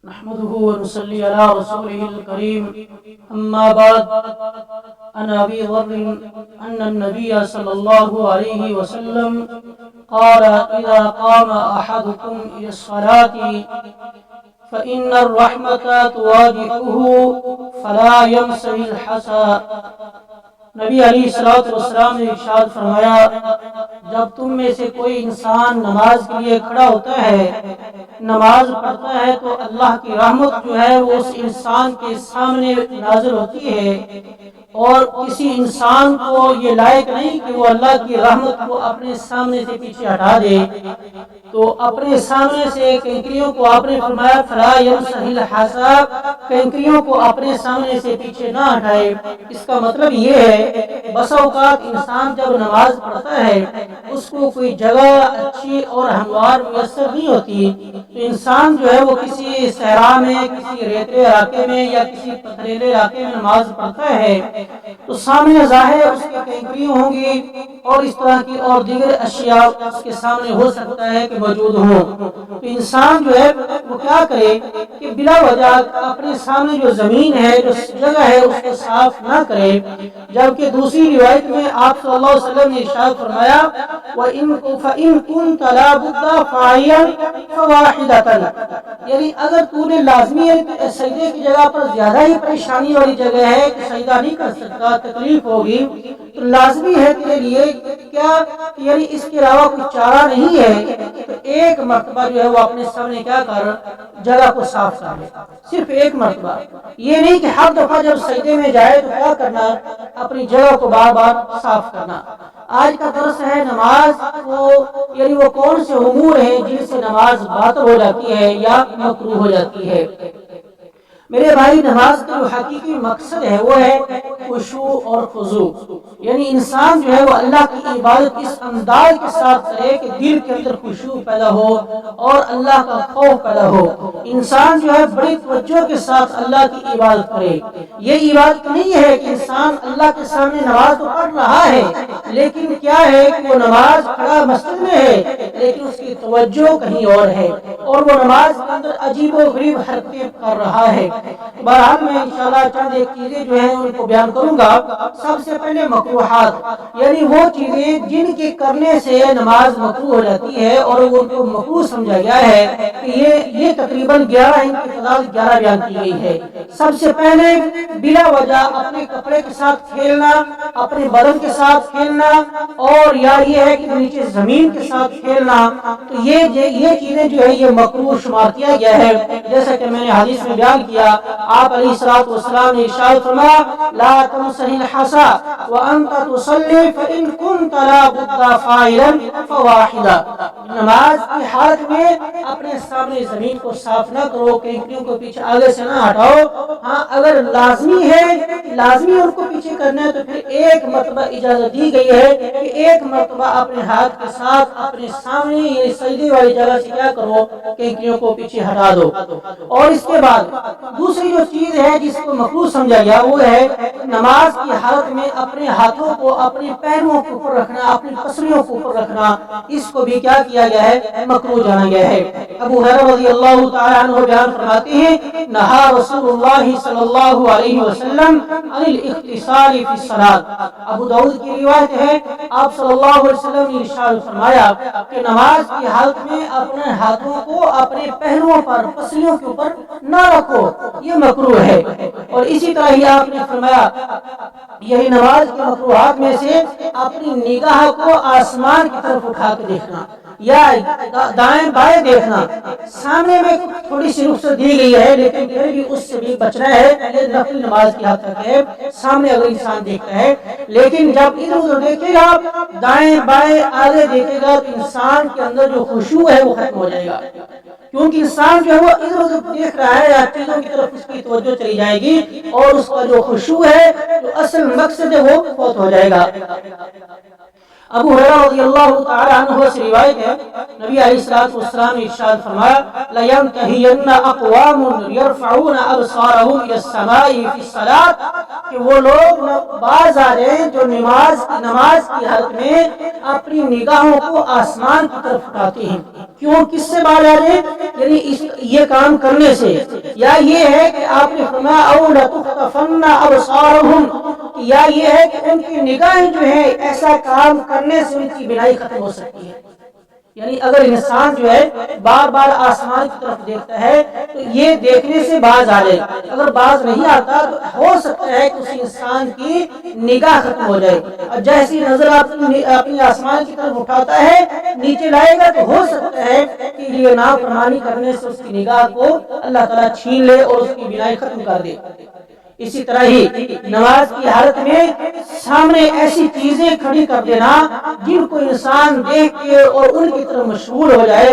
نحمده ونصلي على رسوله الكريم أما بعد. عن أبي ذر أن النبي صلى الله عليه وسلم قال إذا قام أحدكم إلى الصلاة فإن الرحمة تواجهه فلا يمسه الحسى. نبی علیہ الصلوۃ والسلام نے ارشاد فرمایا، جب تم میں سے کوئی انسان نماز کے لیے کھڑا ہوتا ہے، نماز پڑھتا ہے، تو اللہ کی رحمت جو ہے وہ اس انسان کے سامنے نازل ہوتی ہے، اور کسی انسان کو یہ لائق نہیں کہ وہ اللہ کی رحمت کو اپنے سامنے سے پیچھے ہٹا دے. تو اپنے سامنے سے کنکریوں کو آپ نے فرمایا فلا یمسح الحصا، کنکریوں کو اپنے سامنے سے پیچھے نہ ہٹائے. اس کا مطلب یہ ہے بسا اوقات انسان جب نماز پڑھتا ہے اس کو کوئی جگہ اچھی اور ہموار میسر نہیں ہوتی، تو انسان جو ہے وہ کسی صحرا میں، کسی ریتلے علاقے میں یا کسی پتھریلے علاقے میں نماز پڑھتا ہے تو سامنے ظاہر اس کی کنکریاں ہوں گی اور اس طرح کی اور دیگر اشیاء اس کے سامنے ہو سکتا ہے کہ موجود ہوں. تو انسان جو ہے وہ کیا کرے کہ بلا وجہ اپنے سامنے جو زمین ہے، جو جگہ ہے، اس کو صاف نہ کرے. جبکہ دوسری روایت میں آپ صلی اللہ علیہ وسلم نے ارشاد فرمایا فَإِن كُنتَ لَا بُدَّ فَاعِلًا فَوَاحِدَةً، یعنی اگر تو نے لازمی سجدے کی جگہ پر زیادہ ہی پریشانی والی جگہ ہے کہ سجدہ نہیں کر سکتا، تکلیف ہوگی، تو لازمی ہے تیرے لیے کیا، یعنی اس کے علاوہ کوئی چارہ نہیں ہے، تو ایک مرتبہ جو ہے وہ اپنے سامنے کیا کر جگہ کو صاف کر لے. صرف ایک مرتبہ، یہ نہیں کہ ہر دفعہ جب سجدے میں جائے تو کیا کرنا، اپنی جگہ کو بار بار صاف کرنا. آج کا درس ہے نماز کو، یعنی وہ کون سے امور ہیں جن سے نماز باطل ہو جاتی ہے یا مکروہ ہو جاتی ہے. میرے بھائی، نماز کا جو حقیقی مقصد ہے وہ ہے خشوع اور خضوع، یعنی انسان جو ہے وہ اللہ کی عبادت اس انداز کے ساتھ کرے کہ دل کے اندر خشوع پیدا ہو اور اللہ کا خوف پیدا ہو. انسان جو ہے بڑی توجہ کے ساتھ اللہ کی عبادت کرے. یہ عبادت نہیں ہے کہ انسان اللہ کے سامنے نماز تو پڑھ رہا ہے، لیکن کیا ہے کہ وہ نماز کھڑا مسجد میں ہے لیکن اس کی توجہ کہیں اور ہے، اور وہ نماز کے اندر عجیب و غریب حرکتیں کر رہا ہے. بہرحال میں انشاءاللہ چند ایک چیزیں جو ہیں ان کو بیان کروں گا. سب سے پہلے مکروہات، یعنی وہ چیزیں جن کے کرنے سے نماز مکروہ ہو جاتی ہے اور ان کو مکروہ سمجھا گیا ہے کہ یہ تقریباً 11 ان کی تعداد 11 بیان کی گئی ہے. سب سے پہلے بلا وجہ اپنے کپڑے کے ساتھ کھیلنا، اپنے بدن کے ساتھ کھیلنا، اور یا یہ ہے کہ نیچے زمین کے ساتھ کھیلنا، تو یہ چیزیں جو ہے یہ مکروہ شمار کیا گیا ہے. جیسا کہ میں نے حدیث میں بیان کیا، آپ علیہ الصلوۃ والسلام نے ارشاد فرمایا لا تمسح الحصى وانت تصلي فان كنت لا بد فاعلا فواحدا. نماز کی حالت میں اپنے سامنے زمین کو صاف نہ کرو، کنکریوں کو پیچھے آگے سے نہ ہٹاؤ. ہاں اگر لازمی ہے، لازمی ان کو پیچھے کرنا ہے، تو پھر ایک مرتبہ اجازت دی گئی ہے کہ ایک مرتبہ اپنے ہاتھ کے ساتھ اپنے سامنے یہ سجدے والی جگہ سے کیا کرو، کنکریوں کو پیچھے ہٹا دو. اور اس کے بعد دوسری جو چیز ہے جس کو مکروہ سمجھا گیا وہ ہے نماز کی حالت میں اپنے ہاتھوں کو اپنے پیروں کے اوپر رکھنا، اپنی پسلیوں کے اوپر رکھنا. اس کو بھی کیا کیا گیا ہے، مکروہ جانا گیا ہے. ابو ہریرہ رضی اللہ تعالی عنہ بیان فرماتے ہیں نہا رسول اللہ صلی اللہ علیہ وسلم عن الاغتسال فی الصلاۃ. ابو داؤد کی روایت ہے، آپ صلی اللہ علیہ وسلم نے ارشاد فرمایا کہ نماز کی حالت میں اپنے ہاتھوں کو اپنے پہلوؤں پر، پسلیوں کے اوپر نہ رکھو، یہ مکروہ ہے. اور اسی طرح ہی آپ نے فرمایا یہی نماز کے مکروہات میں سے اپنی نگاہ کو آسمان کی طرف اٹھا کے دیکھنا یا دائیں بائیں دیکھنا. سامنے میں تھوڑی سی رخصت دی گئی ہے لیکن پھر بھی اس سے بھی بچنا ہے. یہ نفل نماز کی حد تک ہے، سامنے اگر انسان دیکھتا ہے، لیکن جب ادھر ادھر دیکھے گا، دائیں بائیں آگے دیکھے گا، تو انسان کے اندر جو خشوع ہے وہ ختم ہو جائے گا. کیونکہ انسان جو ہے وہ ادھر ادھر دیکھ رہا ہے یا چیزوں کی طرف اس کی توجہ چلی جائے گی اور اس کا جو خشوع ہے، جو اصل مقصد ہے، وہ فوت ہو جائے گا. ابو ہریرہ رضی اللہ تعالی عنہ سے روایت ہے، نبی علیہ الصلوۃ والسلام نے ارشاد فرمایا لَيَنْتَهِيَنَّ أَقْوَامٌ يَرْفَعُونَ أَبْصَارَهُمْ إِلَى السَّمَاءِ فِي الصَّلَاةِ کہ وہ لوگ باز آ رہے ہیں جو نماز کی حالت میں اپنی نگاہوں کو آسمان کی طرف اٹھاتے ہیں۔ کیوں، کس سے باز آ رہے ہیں؟ یعنی یہ کام کرنے سے، یا یہ ہے کہ آپ نے فرمایا أَوْ لَتُخْطَفَنَّ أَبْصَارُهُمْ، یا یہ ہے کہ ان کی نگاہیں جو ہے ایسا کام کرنے سے ان کی بینائی ختم ہو سکتی ہے۔ یعنی اگر انسان جو ہے بار بار آسمان کی طرف دیکھتا ہے تو یہ دیکھنے سے باز آ جائے، اگر باز نہیں آتا تو ہو سکتا ہے کہ اس انسان کی نگاہ ختم ہو جائے، اور جیسی نظر اپنی آسمان کی طرف اٹھاتا ہے نیچے لائے گا تو ہو سکتا ہے کہ یہ نافرمانی کرنے سے اس کی نگاہ کو اللہ تعالیٰ چھین لے اور اس کی بینائی ختم کر دے۔ اسی طرح ہی نماز کی حالت میں سامنے ایسی چیزیں کھڑی کر دینا جن کو انسان دیکھ کے اور ان کی طرف مشغول ہو جائے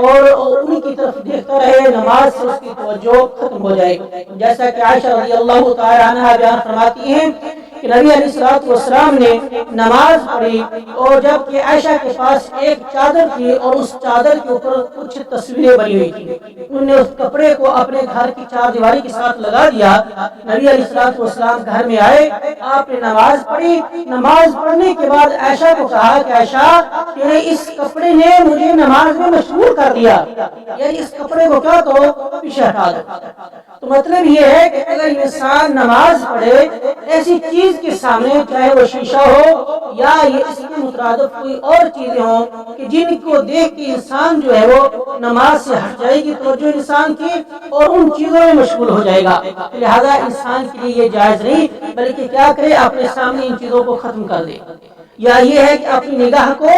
اور ان کی طرف دیکھتا رہے، نماز سے اس کی توجہ ختم ہو جائے۔ جیسا کہ عائشہ رضی اللہ تعالی عنہا بیان فرماتی ہیں کہ نبی علیہ الصلوۃ والسلام نے نماز پڑھی اور جب کہ عائشہ کے پاس ایک چادر تھی اور اس چادر کے اوپر کچھ تصویریں بنی ہوئی تھی، انہوں نے اس کپڑے کو اپنے گھر کی چار دیواری کے ساتھ لگا دیا۔ نبی علیہ الصلوۃ والسلام گھر میں آئے، آپ نے نماز پڑھی، نماز پڑھنے کے بعد عائشہ کو کہا کہ عائشہ تیرے اس کپڑے نے مجھے نماز میں مشغول کر دیا، یعنی اس کپڑے کو کیا کرو، پیچھے ہٹا دو۔ تو مطلب یہ ہے کہ اگر انسان نماز پڑھے ایسی چیز کے سامنے، چاہے وہ شیشہ ہو یا یہ اس کے مترادف کوئی اور چیزیں ہوں کہ جن کو دیکھ کے انسان جو ہے وہ نماز سے ہٹ جائے گی توجہ انسان کی اور ان چیزوں میں مشغول ہو جائے گا، لہذا انسان کے لیے یہ جائز نہیں، بلکہ کیا کرے، اپنے سامنے ان چیزوں کو ختم کر دے، یا یہ ہے کہ اپنی نگاہ کو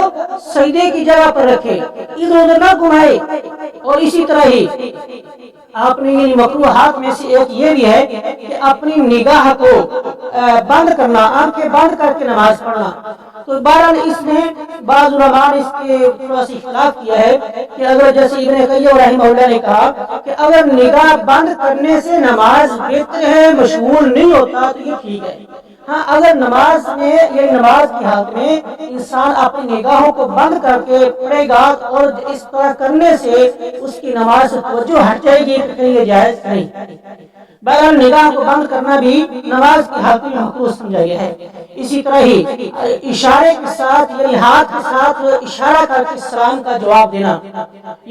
سجدے کی جگہ پر رکھے، ادھر ادھر نہ گھمائے۔ اور اسی طرح ہی آپ نے یہ مکروہات میں سے ایک یہ بھی ہے کہ اپنی نگاہ کو بند کرنا، آنکھیں بند کر کے نماز پڑھنا۔ تو بہرحال اس میں بعض علماء نے اس کے تھوڑا سا اختلاف کیا ہے کہ اگر جیسے ابن قیم رحمہ اللہ نے کہا کہ اگر نگاہ بند کرنے سے نماز بہتر ہے، مشغول نہیں ہوتا تو یہ ٹھیک ہے۔ ہاں، اگر نماز میں یہ نماز کی حالت میں انسان اپنی نگاہوں کو بند کر کے پڑھے گا اور اس طرح کرنے سے اس کی نماز سے توجہ ہٹ جائے گی تو یہ جائز نہیں۔ بہرحال نگاہ کو بند کرنا بھی نماز کی حالت میں مکروہ سمجھا گیا ہے۔ اسی طرح ہی اشارے کے ساتھ، یعنی ہاتھ کے ساتھ اشارہ کر کے سلام کا جواب دینا،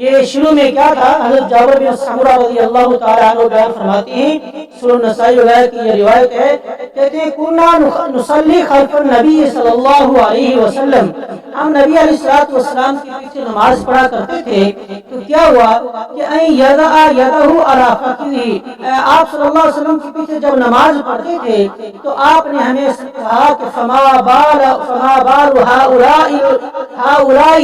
یہ شروع میں کیا تھا، حضرت جابر بن سمرہ رضی اللہ تعالی عنہ بیان فرماتے ہیں، سنن نسائی وغیرہ کی یہ روایت ہے، کہتے ہیں کنا نصلی خلف النبی صلی اللہ علیہ وسلم، ہم نبی علیہ الصلوۃ والسلام کے پیچھے نماز پڑھا کرتے تھے تو کیا ہوا کہ ان یضع یدہ علی فخذہ، آپ صلی اللہ علیہ وسلم کے پیچھے جب نماز پڑھتے تھے تو آپ نے ہمیں کہا کہ فما بال ہؤلاء،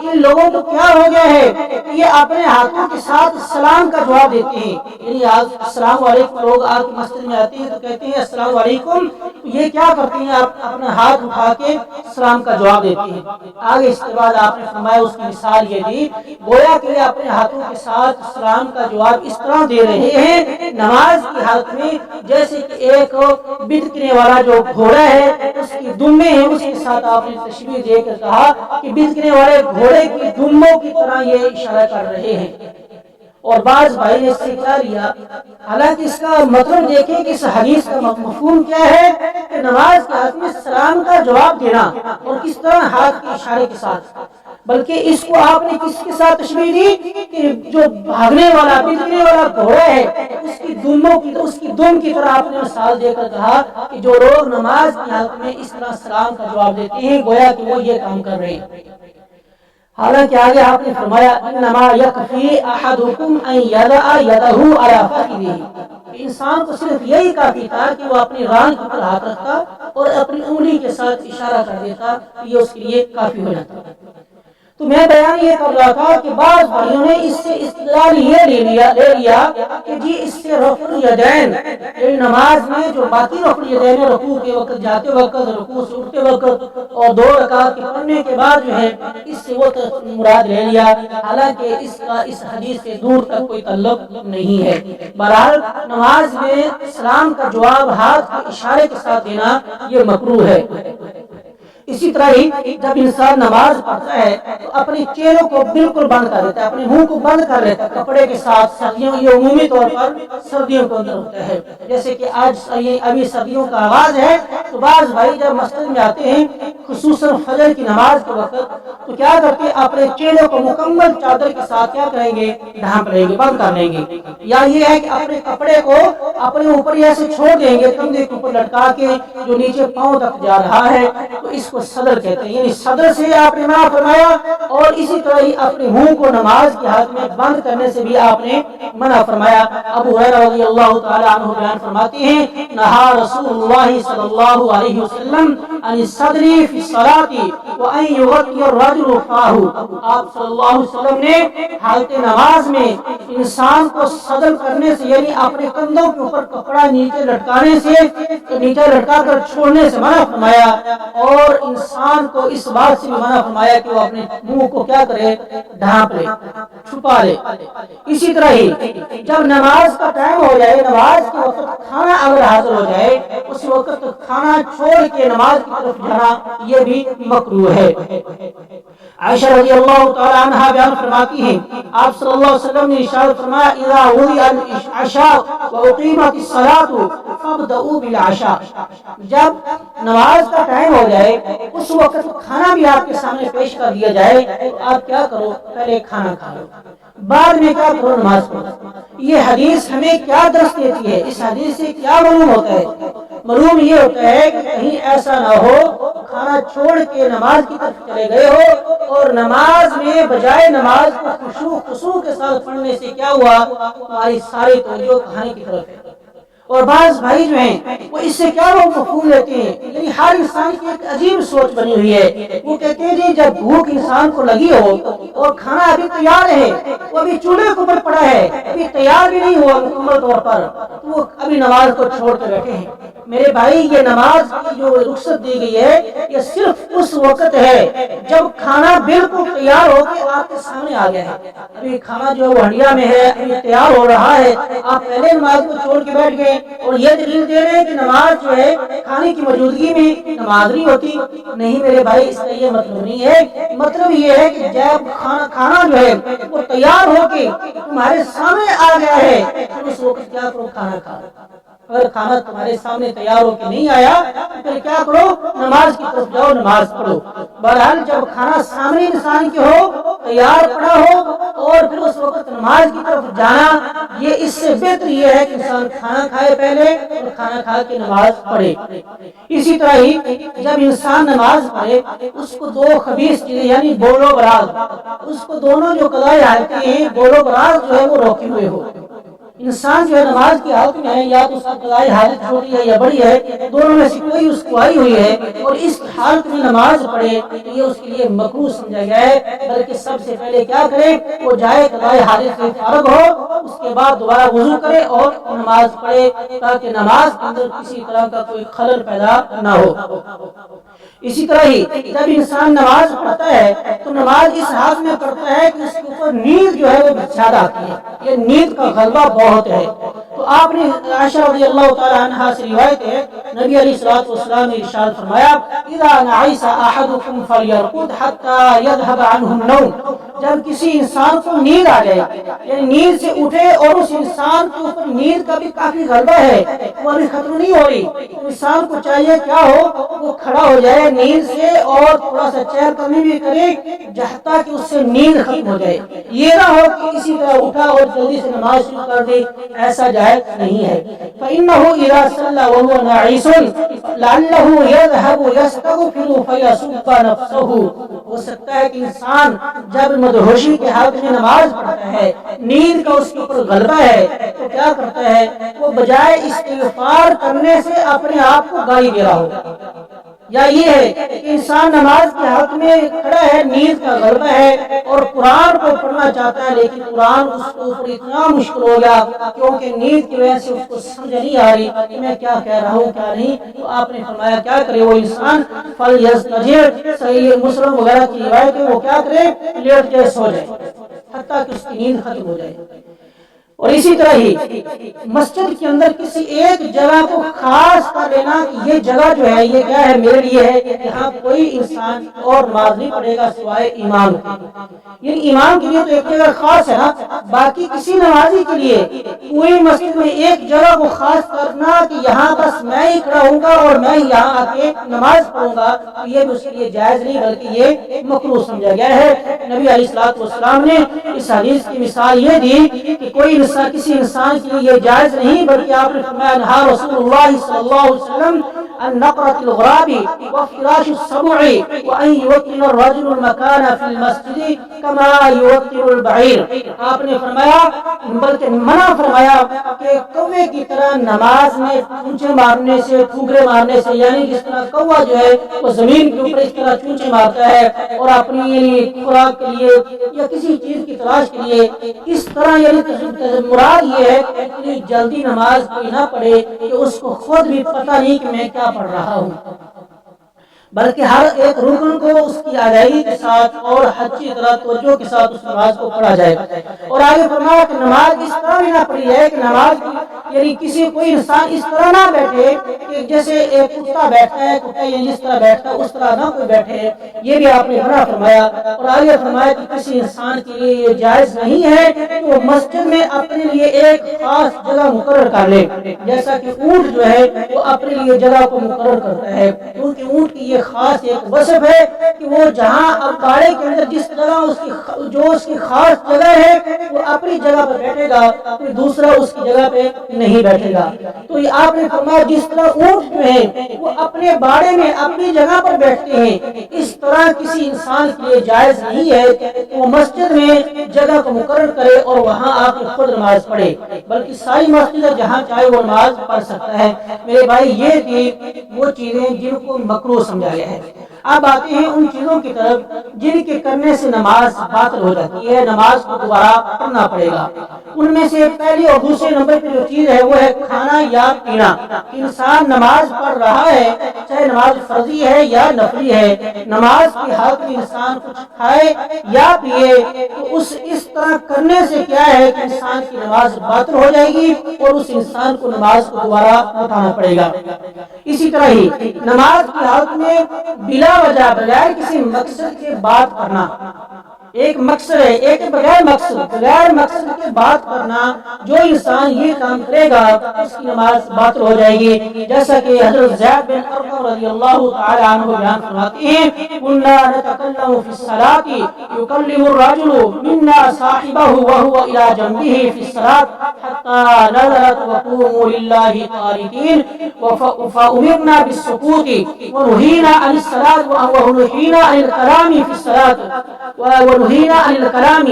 ان لوگوں کو کیا ہو گیا ہے یہ اپنے ہاتھوں کے ساتھ سلام کا جواب دیتے ہیں، یعنی السلام علیکم، لوگ آپ کی مسجد میں آتے ہیں تو کہتے ہیں السلام علیکم، یہ کیا کرتے ہیں، آپ اپنا ہاتھ اٹھا کے سلام کا جواب دیتے ہیں۔ آگے اس کے بعد آپ نے فرمایا، اس کی مثال یہ دی، گویا کہ اپنے ہاتھوں کے ساتھ سلام کا جواب اس طرح دے رہے ہیں نماز کی حالت میں جیسے کہ ایک بھٹکنے والا جو گھوڑا ہے اس کی دمیں ہیں، اس کے ساتھ آپ نے تشبیہ دے کر کہا کہ بھٹکنے والے گھوڑے کی دموں کی طرح یہ اشارہ کر رہے ہیں۔ اور بعض بھائی نے اس سے کیا لیا، حالانکہ اس کا مطلب دیکھیں کہ اس حدیث کا مفہوم کیا ہے کہ نماز کے حالت میں سلام کا جواب دینا، اور کس طرح، ہاتھ کے اشارے کے ساتھ، بلکہ اس کو آپ نے کس کے ساتھ تشبیہ دی کہ جو بھاگنے والا بھٹکنے والا گھوڑا ہے اس کی دموں کی، اس کی دم کی طرح آپ نے مثال دے کر کہا کہ جو لوگ نماز کی حالت میں اس طرح سلام کا جواب دیتے ہیں گویا کہ وہ یہ کام کر رہے ہیں۔ حالانکہ آگے آپ نے فرمایا انما یکفی احدکم ان یضع یدہ علی فخذہ، انسان کو صرف یہی کافی تھا کہ وہ اپنی ران کے اوپر ہاتھ رکھتا اور اپنی انگلی کے ساتھ اشارہ کر دیتا، یہ اس کے لیے کافی ہو جاتا۔ تو میں بیان یہ کر رہا تھا کہ بعض بھائیوں نے اس سے استدلال یہ لے لیا کہ جی اس سے رفع الیدین، یعنی نماز میں جو باقی رفع الیدین ہے، رکوع کے وقت جاتے وقت، رکوع سے اٹھتے وقت اور 2 رکعت کے پڑھنے کے بعد جو ہے، اس سے وہ مراد لے لیا، حالانکہ اس کا اس حدیث سے دور تک کوئی تعلق نہیں ہے۔ بہرحال نماز میں سلام کا جواب ہاتھ کے اشارے کے ساتھ دینا یہ مکروہ ہے۔ اسی طرح ہی جب انسان نماز پڑھتا ہے تو اپنے چہروں کو بالکل بند کر دیتا ہے، اپنے منہ کو بند کر لیتا ہے کپڑے کے ساتھ۔ سردیوں یہ عمومی طور پر سردیوں کے اندر ہوتا ہے، جیسے کہ آج ابھی سردیوں کا آغاز ہے تو بعض بھائی جب مسجد میں آتے ہیں خصوصاً فجر کی نماز کے وقت تو کیا کرتے ہیں اپنے چہرے کو مکمل چادر کے ساتھ کیا کریں گے، ڈھانپ لیں گے، بند کر لیں گے، یا یہ ہے کہ اپنے کپڑے کو اپنے اوپر ایسے چھوڑ دیں گے کندھے کے اوپر لٹکا کے جو نیچے پاؤں تک جا رہا ہے، تو اس کو صدر کہتے ہیں، یعنی صدر سے آپ نے منع فرمایا، اور اسی طرح ہی اپنے منہ کو نماز کی حالت میں بند کرنے سے بھی آپ نے منع فرمایا۔ ابو ہریرہ رضی اللہ تعالی عنہ بیان فرماتے ہیں نہا رسول اللہ صلی اللہ علیہ وسلم عن الصدر فی الصلاۃ وان یغطی الرجل فاہ۔ آپ صلی اللہ علیہ وسلم نے حالت نماز میں انسان کو صدر کرنے سے، یعنی اپنے کندھوں کے اوپر کپڑا نیچے لٹکانے سے، نیچے لٹکا کر چھوڑنے سے منع فرمایا، اور انسان کو اس بات سے بھی منع فرمایا کہ وہ اپنے منہ کو کیا کرے، ڈھانپ لے، چھپا لے۔ اسی طرح ہی جب نماز کا ٹائم ہو جائے، نماز کے وقت کھانا اگر حاضر ہو جائے، اس وقت کھانا چھوڑ کے نماز کی طرف جانا یہ بھی مکروہ ہے۔ عائشہ رضی اللہ تعالی عنہا بیان فرماتی ہیں آپ صلی اللہ علیہ وسلم نے ارشاد فرمایا اذا وضع العشاء واقیمت الصلاۃ فابدؤوا بالعشاء۔ جب نماز کا ٹائم ہو جائے اس وقت کھانا بھی آپ کے سامنے پیش کر دیا جائے تو آپ کیا کرو، پہلے کھانا کھا لو، بعد میں کیا کرو، نماز پڑھو۔ یہ حدیث ہمیں کیا درس دیتی ہے؟ اس حدیث سے کیا معلوم ہوتا ہے؟ معلوم یہ ہوتا ہے کہ کہیں ایسا نہ ہو کھانا چھوڑ کے نماز کی طرف چلے گئے ہو اور نماز میں بجائے نماز کو خشوع کے ساتھ پڑھنے سے کیا ہوا، تمہاری ساری توجہ کھانے کی طرف ہے۔ اور بعض بھائی جو ہیں وہ اس سے کیا وہ مفہوم لیتے ہیں، یعنی ہر انسان کی ایک عجیب سوچ بنی ہوئی ہے، وہ کہتے ہیں جی جب بھوک انسان کو لگی ہو اور کھانا ابھی تیار ہے، وہ ابھی چولہے کے اوپر پڑا ہے، ابھی تیار بھی نہیں ہوا مکمل طور پر، تو وہ ابھی نماز کو چھوڑ کے بیٹھے ہیں۔ میرے بھائی یہ نماز کی جو رخصت دی گئی ہے یہ صرف اس وقت ہے جب کھانا بالکل تیار ہو کے آپ کے سامنے آ گیا ہے، ابھی کھانا جو وہ ہنڈیا میں ہے، ابھی تیار ہو رہا ہے، آپ پہلے نماز کو چھوڑ کے بیٹھ گئے اور یہ دلیل دے رہے ہیں کہ نماز جو ہے کھانے کی موجودگی میں نماز نہیں ہوتی۔ نہیں میرے بھائی، اس کا یہ مطلب نہیں ہے، مطلب یہ ہے کہ جب کھانا جو ہے وہ تیار ہو کے تمہارے سامنے آ گیا ہے تو اس وقت کیا کرو، کھانا کھا۔ اگر کھانا تمہارے سامنے تیار ہو کے نہیں آیا تو پھر کیا کرو، نماز کی طرف جاؤ، نماز پڑھو۔ بہرحال جب کھانا سامنے انسان کے ہو، تیار پڑا ہو، اور پھر اس وقت نماز کی طرف جانا، یہ اس سے بہتر یہ ہے کہ انسان کھانا کھائے پہلے اور کھانا کھا کے نماز پڑھے۔ اسی طرح ہی جب انسان نماز پڑھے اس کو دو خبیث چیزیں یعنی بول و براز، اس کو دونوں جو قضائے حاجتیں ہیں، بول و براز جو ہے وہ روکے ہوئے ہو۔ انسان جو ہے نماز کی حالت میں ہے، یا تو اس کی قضائی حالت چھوٹی ہے یا بڑی ہے، دونوں میں سے کوئی اس کو آئی ہوئی ہے اور اس حالت میں نماز پڑھے تو یہ اس کے لیے مکروہ سمجھا گیا ہے، بلکہ سب سے پہلے کیا کرے، وہ جائے قضائی حالت سے فارغ ہو، اس کے بعد دوبارہ وضو کرے اور نماز پڑھے تاکہ نماز کے اندر کسی طرح کا کوئی خلل پیدا نہ ہو۔ اسی طرح ہی جب انسان نماز پڑھتا ہے تو نماز اس حالت میں پڑھتا ہے کہ اس کے اوپر نیند جو ہے وہ زیادہ آتی ہے، یہ نیند کا غلبہ بہت ہے۔ تو آپ نے عائشہ رضی اللہ تعالی عنہا سے روایت ہے، نبی علیہ الصلوۃ والسلام نے ارشاد فرمایا اذا نعس احدكم فليرقد حتى يذهب عنه النوم۔ جب کسی انسان کو نیند آ جائے، یعنی نیند سے اٹھے اور اس انسان کے اوپر نیند کا بھی کافی غلبہ ہے، وہ ابھی ختم نہیں ہو رہی، انسان کو چاہیے کیا ہو، وہ کھڑا ہو جائے نیند سے اور تھوڑا سا چہل قدمی بھی کرے جہتا کہ اس سے نیند ختم ہو جائے، یہ نہ ہو کہ اسی طرح اٹھا اور جلدی سے نماز شروع کر دے، ایسا جائز نہیں ہے۔ فإنه إذا صلى وهو ناعس لعله يذهب يستغفر فيسب نفسه۔ ہو سکتا ہے کہ انسان جب مدہوشی کے حالت میں نماز پڑھتا ہے، نیند کا اس کے اوپر غلبہ ہے، تو کیا کرتا ہے، وہ بجائے استغفار کرنے سے اپنے آپ کو گالی دے رہا ہو، یا یہ ہے کہ انسان نماز کی حالت میں کھڑا ہے، نیند کا غلبہ ہے اور قرآن کو پڑھنا چاہتا ہے، لیکن قرآن اس کو اوپر اتنا مشکل ہو گیا کیونکہ نیند کی وجہ سے اس کو سمجھ نہیں آ رہی کہ میں کیا کہہ رہا ہوں کیا نہیں، تو آپ نے فرمایا کیا کرے وہ انسان، فلیضطجع، صحیح مسلم وغیرہ کی روایت ہے، وہ کیا کرے، لیٹ جائے، سو جائے حتیٰ کہ اس کی نیند ختم ہو جائے۔ اور اسی طرح ہی مسجد کے اندر کسی ایک جگہ کو خاص کر لینا کہ یہ جگہ جو ہے یہ کیا ہے میرے لیے ہے، یہاں کوئی انسان اور نماز نہیں پڑھے گا سوائے امام کے، یعنی امام کے لیے تو ایک جگہ خاص ہے نا، باقی کسی نمازی کے لیے پوری مسجد میں ایک جگہ کو خاص کرنا کہ یہاں بس میں ہی کھڑا ہوں گا اور میں یہاں آ کے نماز پڑھوں گا، یہ بھی اس کے لیے جائز نہیں بلکہ یہ مکروہ سمجھا گیا ہے۔ نبی علیہ الصلوۃ والسلام نے اس حدیث کی مثال یہ دی کہ کوئی انسان کسی انسان کے لیے یہ جائز نہیں بلکہ آپ نے فرمایا نہا رسول اللہ صلی اللہ علیہ وسلم عن نقرة الغراب وفراش السبع وأن يوطن الرجل المكان في المسجد كما يوطن البعير، آپ نے فرمایا بلکہ منع فرمایا کہ کوے کی طرح نماز میں چونچے مارنے سے ٹھوکرے مارنے سے، یعنی جس طرح کوا جو ہے وہ زمین کے اوپر اس طرح چونچے مارتا ہے اور اپنی خوراک کے لیے یا کسی چیز کی تلاش کے لیے اس طرح، یعنی مراد یہ ہے کہ اتنی جلدی نماز کوئی نہ پڑھے کہ اس کو خود بھی پتہ نہیں کہ میں کیا پڑھ رہا ہوں، بلکہ ہر ایک رکن کو اس کی ادائیگی کے ساتھ اور اچھی طرح توجہ کے ساتھ اس نماز کو پڑھا جائے گا۔ اور آگے فرمایا کہ نماز اس طرح بھی نہ پڑھی ہے کہ نماز یعنی کسی کوئی انسان اس طرح نہ بیٹھے کہ جیسے ایک کتا بیٹھتا ہے، کتا یعنی جس طرح بیٹھتا ہے اس طرح نہ کوئی بیٹھے، یہ بھی آپ نے منع فرمایا۔ اور آگے فرمایا کہ کسی انسان کے لیے یہ جائز نہیں ہے کہ وہ مسجد میں اپنے لیے ایک خاص جگہ مقرر کر لے، جیسا کہ اونٹ جو ہے وہ اپنے لیے جگہ کو مقرر کرتا ہے، کیونکہ اونٹ کی یہ خاص ایک وصف ہے کہ وہ جہاں اکاڑے کے اندر جس جگہ اس کی خاص جگہ ہے وہ اپنی جگہ پر بیٹھے گا، کوئی دوسرا اس کی جگہ پہ نہیں بیٹھے گا۔ تو یہ آپ نے فرمایا جس طرح اونٹ جو ہے وہ اپنے باڑے میں اپنی جگہ پر بیٹھتے ہیں، اس طرح کسی انسان کے لیے جائز نہیں ہے کہ وہ مسجد میں جگہ کو مقرر کرے اور وہاں آ کے خود نماز پڑھے، بلکہ ساری مسجد جہاں چاہے وہ نماز پڑھ سکتا ہے۔ میرے بھائی یہ تھی وہ چیزیں جن کو مکروہ سمجھا گیا ہے۔ اب آتے ہیں ان چیزوں کی طرف جن کے کرنے سے نماز باطل ہو جاتی ہے، نماز کو دوبارہ پڑھنا پڑے گا۔ ان میں سے پہلی اور دوسرے نمبر پہ جو چیز ہے وہ ہے کھانا یا پینا۔ انسان نماز پڑھ رہا ہے چاہے نماز فرضی ہے یا نفلی ہے، نماز کی حالت میں انسان کچھ کھائے یا پیے تو اس طرح کرنے سے کیا ہے کہ انسان کی نماز باطل ہو جائے گی اور اس انسان کو نماز کو دوبارہ اٹھانا پڑے گا۔ اسی طرح ہی نماز کی حالت میں بلا وجہ بغیر کسی مقصد کے بات کرنا، ایک مقصد ہے ایک بغیر مقصد کے بات کرنا، جو انسان یہ کام کرے گا اس کی نماز باطل ہو جائے گی، جیسا کہ حضرت زید بن ارقم رضی اللہ تعالی عنہ بیان فرماتے ہیں كنا نتكلم في الصلاة يكلم الرجل منا صاحبه وهو إلى جنبه في الصلاة حتى نزلت وقوموا لله قانتين فأمرنا بالسكوت ونهينا عن الصلاة ونهينا عن الكلام في الصلاة ونهينا عن الكلام۔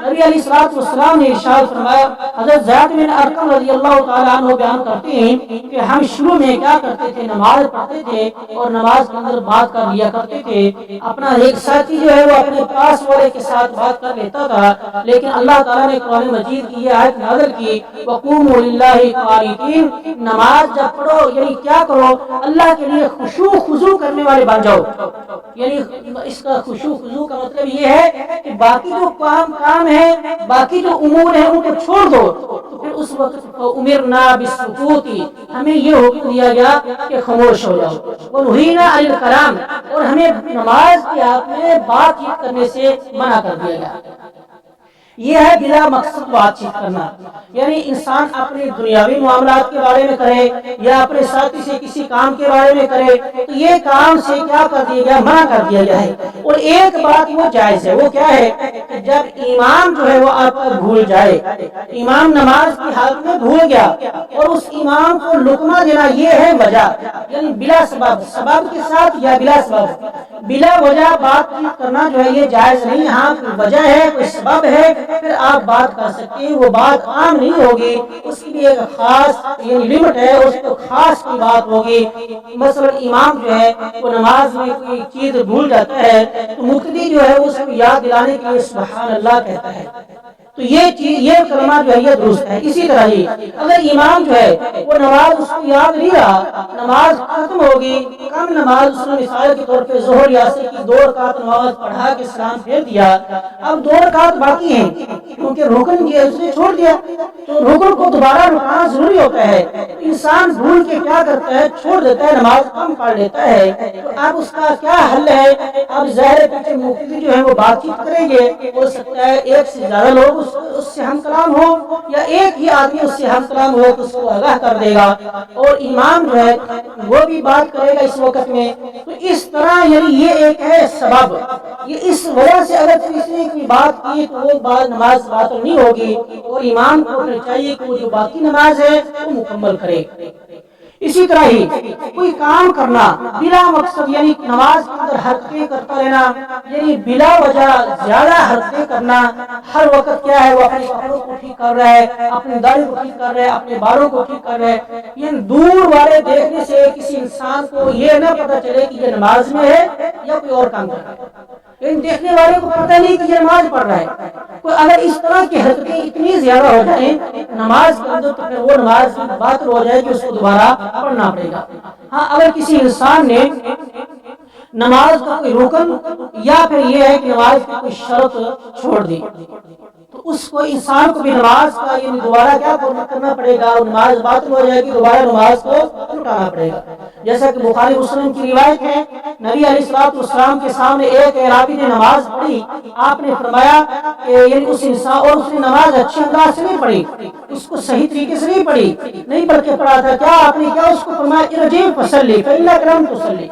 نبی علیہ الصلوۃ والسلام نے ارشاد فرمایا، حضرت زید بن ارقم رضی اللہ تعالی عنہ بیان کرتے ہیں کہ ہم شروع میں کیا کرتے تھے، نماز پڑھتے تھے اور نماز کے اندر بات کر لیا کرتے تھے، اپنا ایک ساتھی جو ہے وہ اپنے پاس والے کے ساتھ بات کر لیتا تھا، لیکن اللہ تعالیٰ نے قرآن مجید کی یہ آیت نازل کی وقوموا للہ قانتین، نماز جب پڑھو یعنی کیا کرو، اللہ کے لیے خشوع خضوع کرنے والے بن جاؤ۔ یعنی اس کا خشوع خضوع کا مطلب یہ ہے کہ باقی جو کام ہے، باقی جو امور ہیں ان کو چھوڑ دو، تو پھر اس وقت امرنا بالسکوت، ہمیں یہ حکم دیا گیا کہ خاموش ہو جاؤ، ونہینا عن الکلام، اور ہمیں نماز کی حالت میں بات چیت کرنے سے منع کر دیا گیا۔ یہ ہے بلا مقصد بات چیت کرنا، یعنی انسان اپنے دنیاوی معاملات کے بارے میں کرے یا اپنے ساتھی سے کسی کام کے بارے میں کرے تو یہ کام سے کیا کر دیا گیا، منع کر دیا گیا ہے۔ اور ایک بات وہ جائز ہے، وہ کیا ہے کہ جب امام جو ہے وہ آپ کا بھول جائے، امام نماز کی حالت میں بھول گیا اور اس امام کو لقمہ دینا، یہ ہے وجہ، یعنی بلا سبب کے ساتھ یا بلا سبب، بلا وجہ بات چیت کرنا جو ہے یہ جائز نہیں۔ ہاں کوئی وجہ ہے، کوئی سبب ہے، پھر آپ بات کر سکتے ہیں، وہ بات عام نہیں ہوگی، اس کی بھی ایک خاص یعنی لمٹ ہے، اس کو خاص کی بات ہوگی۔ مثلا امام جو ہے وہ نماز میں کوئی چیز بھول جاتا ہے تو مقتدی جو ہے اس کو یاد دلانے کے لیے سبحان اللہ کہتا ہے، تو یہ کلمہ جو ہے یہ درست ہے۔ اسی طرح ہی اگر امام جو ہے وہ نماز اس کو یاد نہیں رہا، نماز ختم ہوگی، کم نماز اس نے مثال کے طور پہ ظہر یا عصر کی 2 رکعت نماز پڑھا کے سلام پھیر دیا، اب 2 رکعت باقی ہیں کیونکہ رکن اس نے چھوڑ دیا، تو رکن کو دوبارہ رکانا ضروری ہوتا ہے. انسان بھول کے کیا کرتا ہے، چھوڑ دیتا ہے، نماز کم پڑھ لیتا ہے. تو اب اس کا کیا حل ہے؟ اب ظاہر پیچھے مفتی جو ہے وہ بات چیت کریں گے، ہو سکتا ہے ایک سے زیادہ لوگ اس سے ہم کلام ہو، یا ایک ہی آدمی اس سے ہم کلام ہو تو اس کو آگاہ کر دے گا، اور امام جو ہے وہ بھی بات کرے گا اس وقت میں. تو اس طرح یعنی یہ ایک ہے سبب، یہ اس وجہ سے اگر کسی کی بات کی تو وہ بات نماز باطل نہیں ہوگی، اور امام کو چاہیے کہ وہ جو باقی نماز ہے وہ مکمل کرے. اسی طرح ہی کوئی کام کرنا بلا مقصد، یعنی نماز کے اندر حرکتیں کرتا رہنا، یعنی بلا وجہ زیادہ حرکتیں کرنا، ہر وقت کیا ہے وہ اپنے کپڑوں کو ٹھیک کر رہا ہے، اپنی داڑھی کو ٹھیک کر رہا ہے، اپنے بالوں کو ٹھیک کر رہا ہے. یعنی دور والے دیکھنے سے کسی انسان کو یہ نہ پتا چلے کہ یہ نماز میں ہے یا کوئی اور کام کر رہا ہے. لیکن دیکھنے والے کو پتہ نہیں کہ یہ نماز پڑھ رہا ہے. تو اگر اس طرح کی حرکتیں اتنی زیادہ ہو جائیں نماز کے اندر، تو پھر وہ نماز باطل ہو جائے گی، اس کو دوبارہ پڑھنا پڑے گا. ہاں اگر کسی انسان نے نماز کا کوئی رکن یا پھر یہ ہے کہ نماز کی کوئی شرط چھوڑ دی، تو اس کو انسان کو بھی نماز کا یعنی دوبارہ کیا کرنا پڑے گا، نماز باطل ہو جائے گی، دوبارہ نماز کو لوٹانا پڑے گا. جیسا کہ بخاری مسلم کی روایت ہے، نبی علیہ السلام کے سامنے ایک اعرابی نے نماز پڑھی. آپ نے فرمایا کہ یعنی اس انسان، اور اس نے نماز اچھے انداز سے نہیں پڑھی، اس کو صحیح طریقے سے نہیں پڑھی، نہیں بلکہ پڑھا تھا. کیا آپ نے کیا اس کو فرمایا ارجع فصلی فإنک لم تصلی،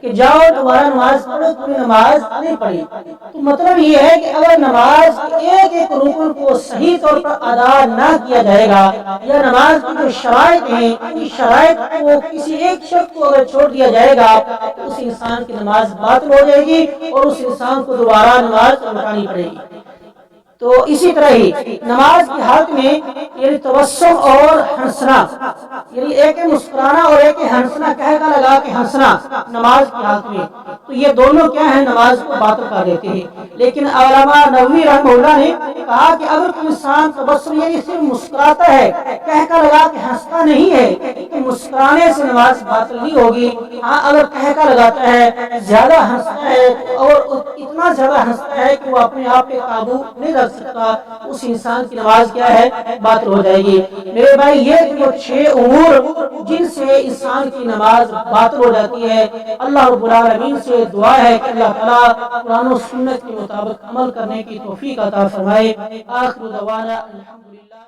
کہ جاؤ دوبارہ نماز پڑھو، تم نے نماز نہیں پڑھی. تو مطلب یہ ہے کہ اگر نماز کے ایک ایک رکن کو صحیح طور پر ادا نہ کیا جائے گا، یا نماز کی جو شرائط ہیں ان شرائط کو کسی ایک شخص کو اگر چھوڑ دیا جائے گا تو اس انسان کی نماز باطل ہو جائے گی، اور اس انسان کو دوبارہ نماز لوٹانی پڑے گی. تو اسی طرح ہی نماز کی حالت میں یعنی تبسم اور ہنسنا، یعنی ایک ہے مسکرانا اور ایک ہے ہنسنا، کہہ کا لگا کے ہنسنا نماز کی حالت میں، تو یہ دونوں کیا ہے نماز کو باطل کر دیتے ہیں. لیکن علامہ نووی رحمہ اللہ نے کہا کہ اگر کوئی انسان تبسم یعنی صرف مسکراتا ہے، کہہ کا لگا کے ہنستا نہیں ہے، تو مسکرانے سے نماز باطل نہیں ہوگی. ہاں اگر کہہ کا لگاتا ہے، زیادہ ہنستا ہے، اور اتنا زیادہ ہنستا ہے کہ وہ اپنے آپ پہ قابو نہیں رکھ سکتا، اس انسان کی نماز کیا ہے باطل ہو جائے گی. میرے بھائی یہ جو 6 امور جن سے انسان کی نماز باطل ہو جاتی ہے، اللہ رب العالمین سے دعا ہے کہ اللہ تعالیٰ قرآن و سنت کے مطابق عمل کرنے کی توفیق عطا فرمائے. آخر دعوانا الحمدللہ.